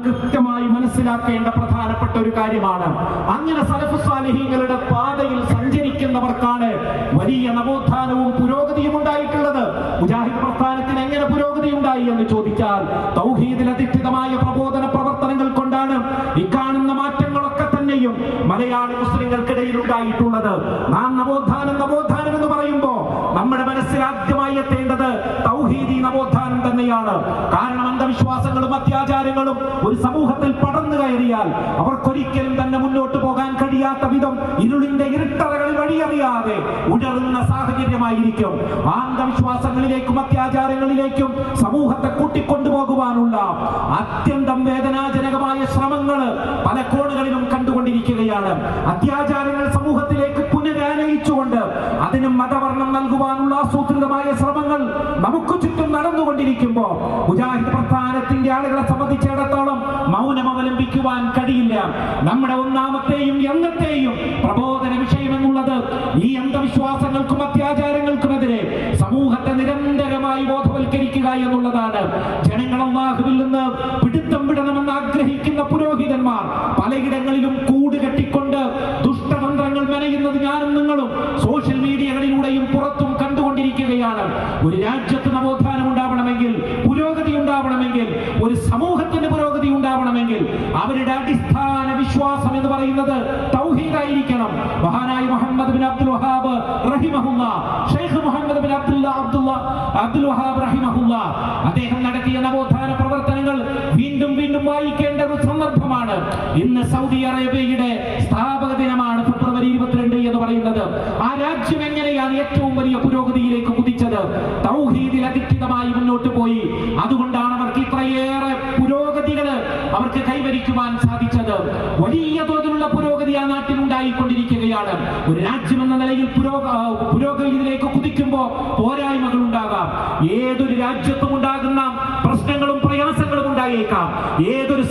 കൃത്യമായി മനസ്സിലാക്കേണ്ട പ്രധാനപ്പെട്ട ഒരു കാര്യമാണ്. അങ്ങനെ സലഫു സാലിഹീങ്ങളുടെ പാതയിൽ സഞ്ചരിക്കുന്നവർക്കാണ് വലിയ നവോത്ഥാനവും പുരോഗതിയും ഉണ്ടായിട്ടുള്ളത്. മുജാഹിദ് പ്രസ്ഥാനത്തിന് എങ്ങനെ പുരോഗതി ഉണ്ടായി എന്ന് ചോദിച്ചാൽ തൗഹീദിൽ അധിഷ്ഠിതമായ പ്രബോധന പ്രവർത്തനങ്ങൾ കൊണ്ടാണ് ഈ കാണുന്ന മാറ്റങ്ങളൊക്കെ തന്നെയും മലയാളി മുസ്ലിങ്ങൾക്കിടയിൽ ഉണ്ടായിട്ടുള്ളത്. നാം നവോത്ഥാനം എന്ന് പറയുമ്പോ നമ്മുടെ മനസ്സിൽ ആദ്യമായി എത്തേണ്ടത് തൗഹീദി നവോത്ഥാനം തന്നെയാണ്. കാരണം അന്ധവിശ്വാസങ്ങളും അത്യാചാരങ്ങളും ഒരു സമൂഹത്തിൽ പടർന്നു കയറിയാൽ അവർക്കൊരിക്കലും തന്നെ മുന്നോട്ട് പോകാൻ കഴിയാത്ത വിധം ഇരുളിന്റെ ഇരുട്ടറകളിൽ വഴിയറിയാതെ ഉണർന്ന സാഹചര്യമായിരിക്കും. ആ അന്ധവിശ്വാസങ്ങളിലേക്കും അത്യാചാരങ്ങളിലേക്കും സമൂഹത്തെ കൂട്ടിക്കൊണ്ടുപോകുവാനുള്ള അത്യന്തം വേദനാജനകമായ ശ്രമങ്ങൾ പല കോണുകളിലും കണ്ടുകൊണ്ടിരിക്കുകയാണ്. അത്യാചാരങ്ങൾ സമൂഹത്തിലേക്ക് പുനരാനയിച്ചുകൊണ്ട് അതിന് മതവർണ്ണം നൽകുവാനുള്ള ആസൂത്രിതമായ ശ്രമങ്ങൾ നമുക്ക് ചുറ്റും നടന്നുകൊണ്ടിരിക്കുമ്പോൾ മുജാഹിദ് പ്രസ്ഥാനത്തിന്റെ ആളുകളെ സംബന്ധിച്ചിടത്തോളം മൗനം അവലംബിക്കുവാൻ കഴിയില്ല. നമ്മുടെ ഒന്നാമത്തെയും എന്നത്തെയും പ്രബോധന വിഷയം എന്നുള്ളത് ഈ അന്ധവിശ്വാസങ്ങൾക്കും അത്യാചാരങ്ങൾക്കുമെതിരെ സമൂഹത്തെ നിരന്തരമായി ബോധവൽക്കരിക്കുക എന്നുള്ളതാണ്. ജനങ്ങൾ അല്ലാഹുവിൽ നിന്ന് പിടുത്തം വിടണമെന്ന് ആഗ്രഹിക്കുന്ന പുരോഹിതന്മാർ പലയിടങ്ങളിലും കൂട് കെട്ടിക്കൊണ്ട് ദുഷ്ടതന്ത്രങ്ങൾ മെനയുന്നത് ഞാനും നിങ്ങളും സോഷ്യൽ മീഡിയകളിലൂടെയും പുറത്തും കണ്ടുകൊണ്ടിരിക്കുകയാണ്. ഒരു രാജ്യത്ത് നവോത്ഥാനം ഉണ്ടാവണമെങ്കിൽ, പുരോഗതി ഉണ്ടാവണമെങ്കിൽ, ഒരു സമൂഹത്തിന്റെ പുരോഗതി ഉണ്ടാവണമെങ്കിൽ അവരുടെ അടിസ്ഥാന വിശ്വാസം എന്ന് പറയുന്നത് തൗഹീദായിരിക്കണം. മഹാനായ മുഹമ്മദ് ബിൻ അബ്ദുൽ വഹാബ് റഹിമഹുല്ലാ, ഷെയ്ഖ് മുഹമ്മദ് ബിൻ അബ്ദുൽ വഹാബ് റഹിമഹുല്ലാ അദ്ദേഹം നടത്തിയ നവോത്ഥാന പ്രവർത്തനങ്ങൾ വീണ്ടും വീണ്ടും വായിക്കേണ്ട ഒരു സന്ദർഭമാണ്. ഇന്ന് സൗദി അറേബ്യയുടെ സ്ഥാപക ദിനമാണ് ഫെബ്രുവരി 22 എന്ന് പറയുന്നത്. ആ രാജ്യം എങ്ങനെയാണ് ഏറ്റവും വലിയ പുരോഗതിയിലേക്ക് കുതിച്ചത്? തൗഹീദിൽ അധിഷ്ഠിതമായി മുന്നോട്ട് പോയി. അതുകൊണ്ടാണ് അവർക്ക് ഇത്രയേറെ പുരോഗതികൾ അവർക്ക് കൈവരിക്കുവാൻ സാധിച്ചത്. വലിയ തോതിലുള്ള പുരോഗതി ആ നാട്ടിൽ ഉണ്ടായിക്കൊണ്ടിരിക്കുകയാണ്. ഒരു രാജ്യം എന്ന നിലയിൽ പുരോഗതിയിലേക്ക് കുതിക്കുമ്പോൾ പോരായ്മകൾ ഉണ്ടാകാം. ഏതൊരു രാജ്യത്തും ഉണ്ടാകുന്ന പ്രശ്നങ്ങളും പ്രയാസങ്ങളും ഉണ്ടായേക്കാം. ഏതൊരു